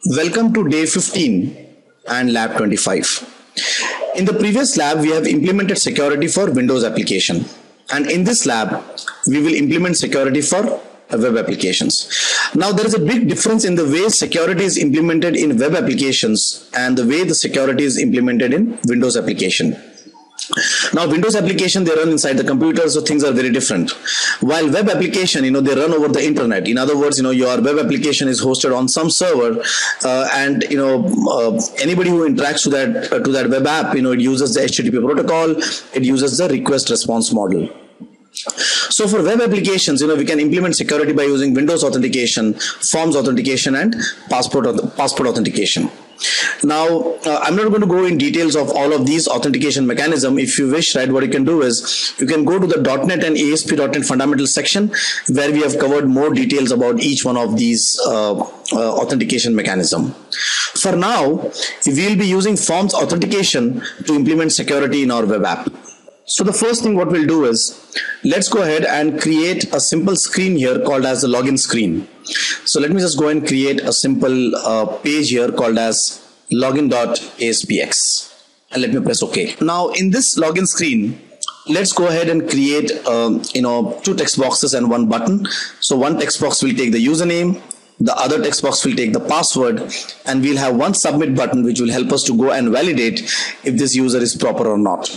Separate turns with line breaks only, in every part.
Welcome to day 15 and lab 25. In the previous lab, we have implemented security for Windows application. And in this lab, we will implement security for web applications. Now, there is a big difference in the way security is implemented in web applications and the way the security is implemented in Windows application. Now, Windows application, they run inside the computer, so things are very different. While web application, they run over the internet. In other words, your web application is hosted on some server, and anybody who interacts to that web app, it uses the HTTP protocol, it uses the request response model. So for web applications, we can implement security by using Windows authentication, forms authentication, and passport authentication. Now, I'm not going to go in details of all of these authentication mechanism. If you wish, right, what you can do is you can go to the .NET and ASP.NET fundamental section where we have covered more details about each one of these authentication mechanism. For now, we will be using forms authentication to implement security in our web app. So the first thing what we'll do is, let's go ahead and create a simple screen here called as the login screen. So let me just go and create a simple page here called as login.aspx, and let me press OK. Now in this login screen, let's go ahead and create two text boxes and one button. So one text box will take the username, the other text box will take the password, and we'll have one submit button which will help us to go and validate if this user is proper or not.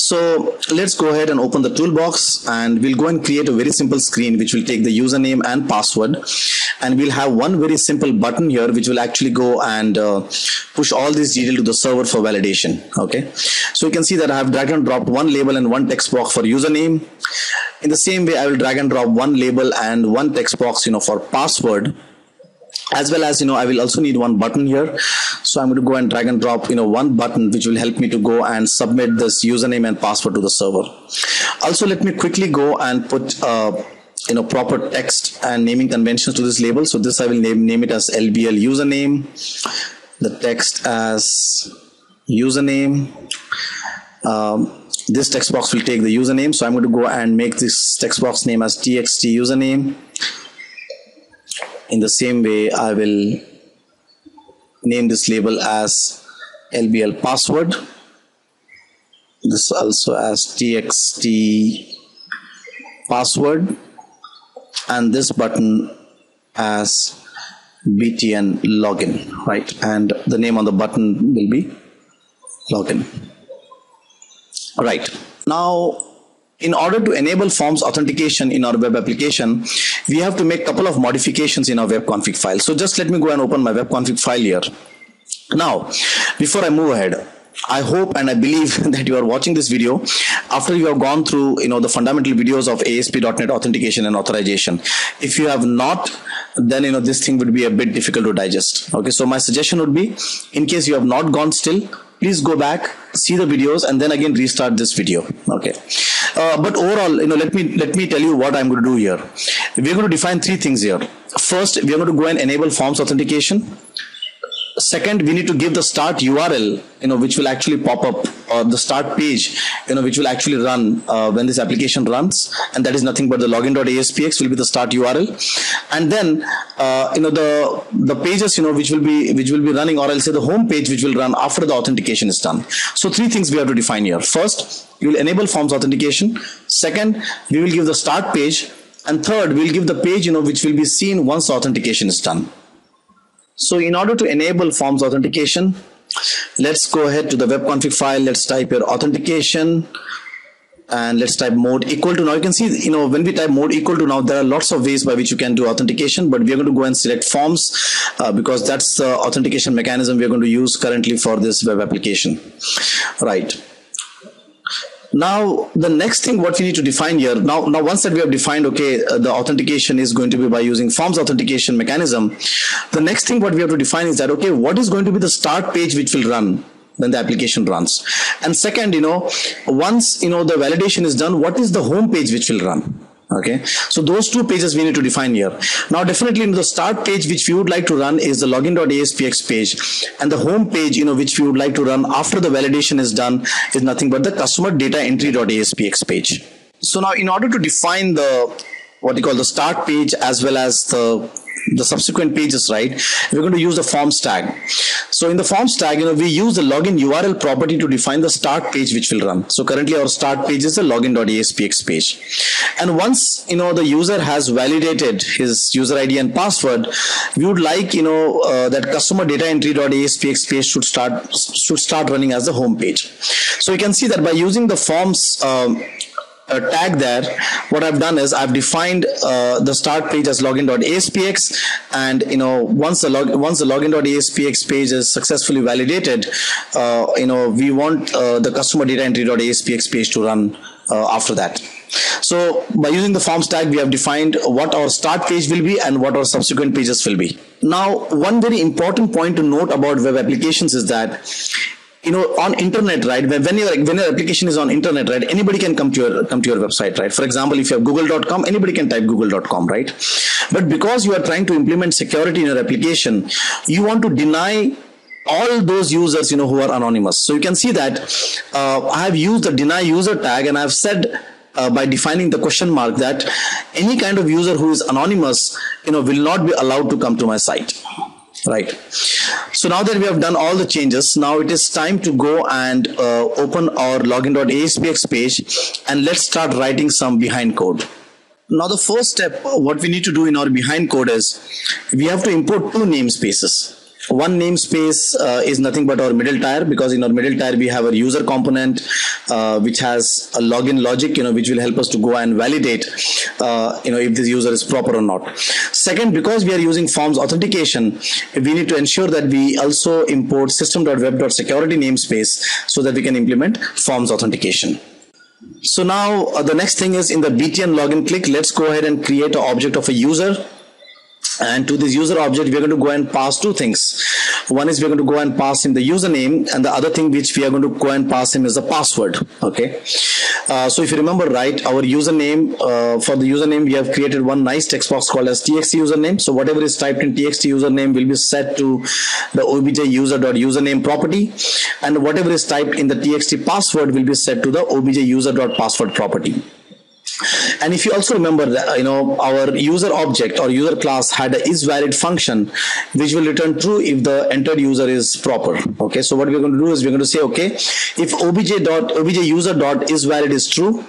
So let's go ahead and open the toolbox, and we'll go and create a very simple screen which will take the username and password, and we'll have one very simple button here which will actually go and push all these details to the server for validation. Okay, so you can see that I have drag and dropped one label and one text box for username. In the same way, I will drag and drop one label and one text box for password, as well as I will also need one button here. So I'm going to go and drag and drop one button which will help me to go and submit this username and password to the server. Also, let me quickly go and put proper text and naming conventions to this label. So this I will name it as LBL username, the text as username. This text box will take the username, so I'm going to go and make this text box name as txt username. In the same way, I will name this label as LBL password. This also as txt password, and this button as btn login, right? And the name on the button will be login. All right. Now, in order to enable forms authentication in our web application, we have to make a couple of modifications in our web config file. So just let me go and open my web config file here. Now, before I move ahead, I hope and I believe that you are watching this video after you have gone through the fundamental videos of ASP.NET authentication and authorization. If you have not, then this thing would be a bit difficult to digest. Okay, so my suggestion would be, in case you have not gone still, please go back, see the videos, and then again restart this video. Okay, but overall, let me tell you what I'm going to do here. We're going to define three things here. First, we are going to go and enable forms authentication. Second, we need to give the start URL, which will actually pop up, or the start page, which will actually run when this application runs, and that is nothing but the login.aspx will be the start URL. And then, the pages, which will be running, or I'll say the home page, which will run after the authentication is done. So three things we have to define here. First, we will enable forms authentication. Second, we will give the start page, and third, we will give the page, which will be seen once the authentication is done. So in order to enable forms authentication, let's go ahead to the web config file. Let's type here authentication, and let's type mode equal to. Now you can see, when we type mode equal to, now there are lots of ways by which you can do authentication, but we are going to go and select forms because that's the authentication mechanism we are going to use currently for this web application. Right. Now, the next thing what we need to define here, now once that we have defined, okay, the authentication is going to be by using forms authentication mechanism, the next thing what we have to define is that, okay, what is going to be the start page which will run when the application runs? And second, once, the validation is done, what is the home page which will run? Okay, so those two pages we need to define here. Now, definitely the start page which we would like to run is the login.aspx page, and the home page which we would like to run after the validation is done is nothing but the customer data entry.aspx page. So now, in order to define the what you call the start page as well as the the subsequent pages, right, we're going to use the forms tag. So in the forms tag, we use the login URL property to define the start page which will run. So currently our start page is a login.aspx page. And once, the user has validated his user ID and password, we would like, that customer data entry.aspx page should start running as the home page. So you can see that by using the forms tag there, what I've done is I've defined the start page as login.aspx, and once the login.aspx page is successfully validated, we want the customer data entry.aspx page to run after that. So by using the forms tag, we have defined what our start page will be and what our subsequent pages will be. Now, one very important point to note about web applications is that on internet, right, when your application is on internet, right, anybody can come to your website, right? For example, if you have google.com, anybody can type google.com, right? But because you are trying to implement security in your application, you want to deny all those users who are anonymous. So you can see that I have used the deny user tag, and I've said by defining the question mark that any kind of user who is anonymous will not be allowed to come to my site. Right. So now that we have done all the changes, now it is time to go and open our login.aspx page, and let's start writing some behind code. Now the first step, what we need to do in our behind code is we have to import two namespaces. One namespace is nothing but our middle tier, because in our middle tier we have a user component which has a login logic, which will help us to go and validate if this user is proper or not. Second, because we are using forms authentication, we need to ensure that we also import system.web.security namespace so that we can implement forms authentication. So now the next thing is in the btn login click, let's go ahead and create an object of a user. And to this user object, we're going to go and pass two things. One is we're going to go and pass him the username, and the other thing which we are going to go and pass him is the password. Okay. So if you remember right, our username, for the username, we have created one nice text box called as txt username. So whatever is typed in txt username will be set to the obj user.username property, and whatever is typed in the txt password will be set to the obj user.password property. And if you also remember that, our user object or user class had a isValid function which will return true if the entered user is proper. Okay, so what we're going to do is we're going to say, okay, if obj user.isValid is true,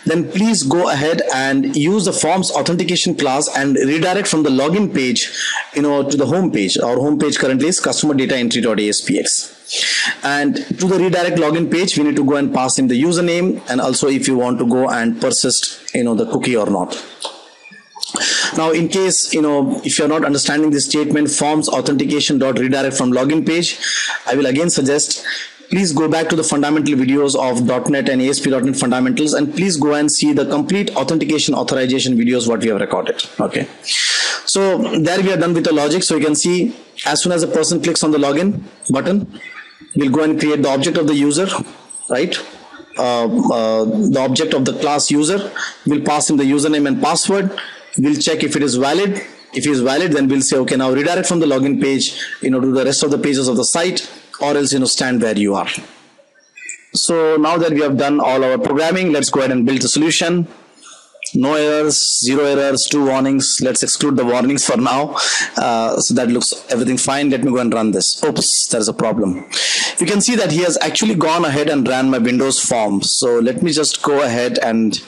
then please go ahead and use the forms authentication class and redirect from the login page, to the home page. Our home page currently is customer data entry.aspx. And to the redirect login page, we need to go and pass in the username, and also if you want to go and persist the cookie or not. Now in case if you're not understanding this statement, forms authentication dot redirect from login page, I will again suggest please go back to the fundamental videos of .NET and ASP.NET fundamentals, and please go and see the complete authentication authorization videos what we have recorded. Okay, so there we are done with the logic. So you can see as soon as a person clicks on the login button, we'll go and create the object of the user, right? The object of the class user, will pass him the username and password. We'll check if it is valid. If it is valid, then we'll say, okay, now redirect from the login page, to the rest of the pages of the site, or else, stand where you are. So now that we have done all our programming, let's go ahead and build the solution. No errors, 0 errors, 2 warnings. Let's exclude the warnings for now. So that looks everything fine. Let me go and run this. Oops, there's a problem. You can see that he has actually gone ahead and ran my Windows form. So let me just go ahead and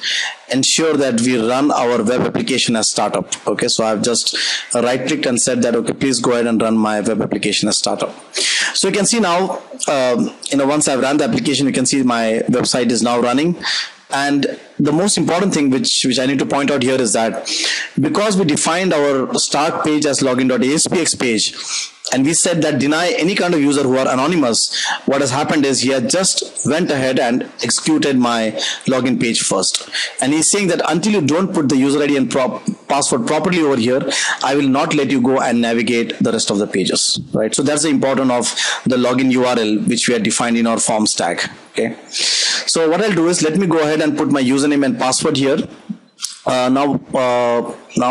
ensure that we run our web application as startup. Okay, so I've just right clicked and said that, okay, please go ahead and run my web application as startup. So you can see now, once I've run the application, you can see my website is now running. And the most important thing which I need to point out here is that because we defined our start page as login.aspx page, and we said that deny any kind of user who are anonymous, what has happened is he has just went ahead and executed my login page first. And he's saying that until you don't put the user ID and password properly over here, I will not let you go and navigate the rest of the pages, right? So that's the importance of the login URL which we had defined in our forms tag. Okay, so what I'll do is let me go ahead and put my username and password here. Now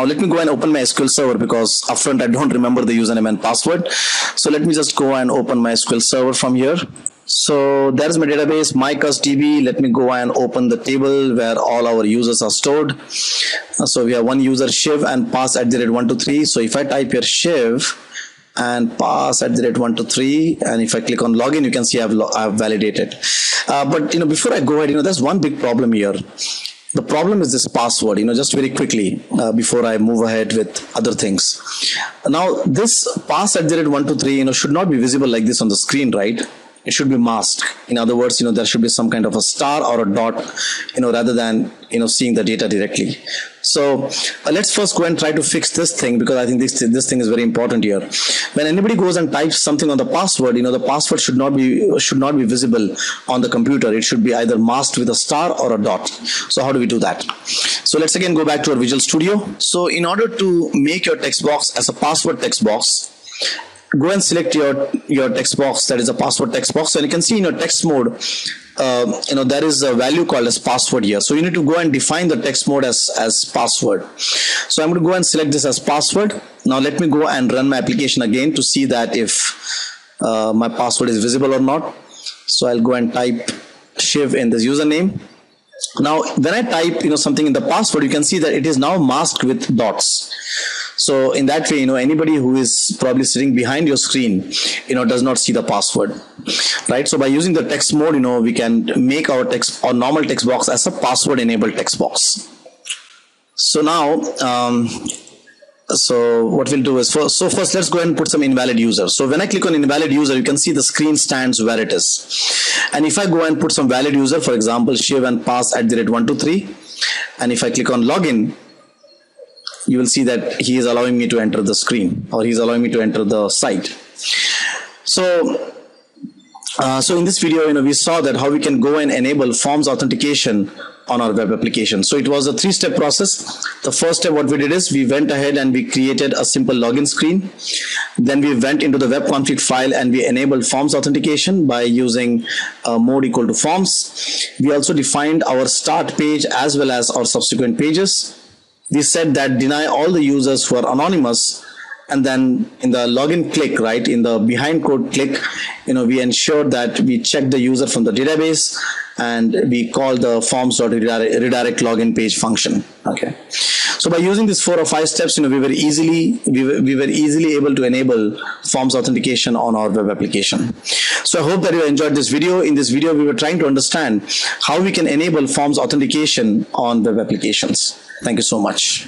let me go and open my SQL Server, because upfront I don't remember the username and password. So let me just go and open my SQL Server from here. So there's my database, mycustdb. Let me go and open the table where all our users are stored. So we have one user Shiv and pass @123. So if I type here Shiv and pass @123, and if I click on login, you can see I've validated. But before I go ahead, there's one big problem here. The problem is this password, just very quickly before I move ahead with other things. Now this pass @123, should not be visible like this on the screen, right? It should be masked. In other words, there should be some kind of a star or a dot, rather than, seeing the data directly. So let's first go and try to fix this thing, because I think this thing is very important here. When anybody goes and types something on the password, the password should not be visible on the computer. It should be either masked with a star or a dot. So how do we do that? So let's again go back to our Visual Studio. So in order to make your text box as a password text box, go and select your text box that is a password text box, and you can see in your text mode there is a value called as password here. So you need to go and define the text mode as password. So I'm going to go and select this as password. Now let me go and run my application again to see that if my password is visible or not. So I'll go and type Shiv in this username. Now when I type something in the password, you can see that it is now masked with dots. So in that way, anybody who is probably sitting behind your screen, does not see the password, right? So by using the text mode, we can make our normal text box as a password enabled text box. So now, so what we'll do is, first let's go ahead and put some invalid user. So when I click on invalid user, you can see the screen stands where it is. And if I go and put some valid user, for example, Shiv and pass @123, and if I click on login, you will see that he is allowing me to enter the screen, or he's allowing me to enter the site. So in this video, we saw that how we can go and enable forms authentication on our web application. So it was a 3-step process. The first step, what we did is we went ahead and we created a simple login screen. Then we went into the web config file and we enabled forms authentication by using mode equal to forms. We also defined our start page as well as our subsequent pages. We said that deny all the users who are anonymous, and then in the login click, right, in the behind code click, we ensured that we check the user from the database and we call the forms.redirect login page function. Okay. So by using these 4 or 5 steps, we were easily able to enable forms authentication on our web application. So I hope that you enjoyed this video. In this video, we were trying to understand how we can enable forms authentication on web applications. Thank you so much.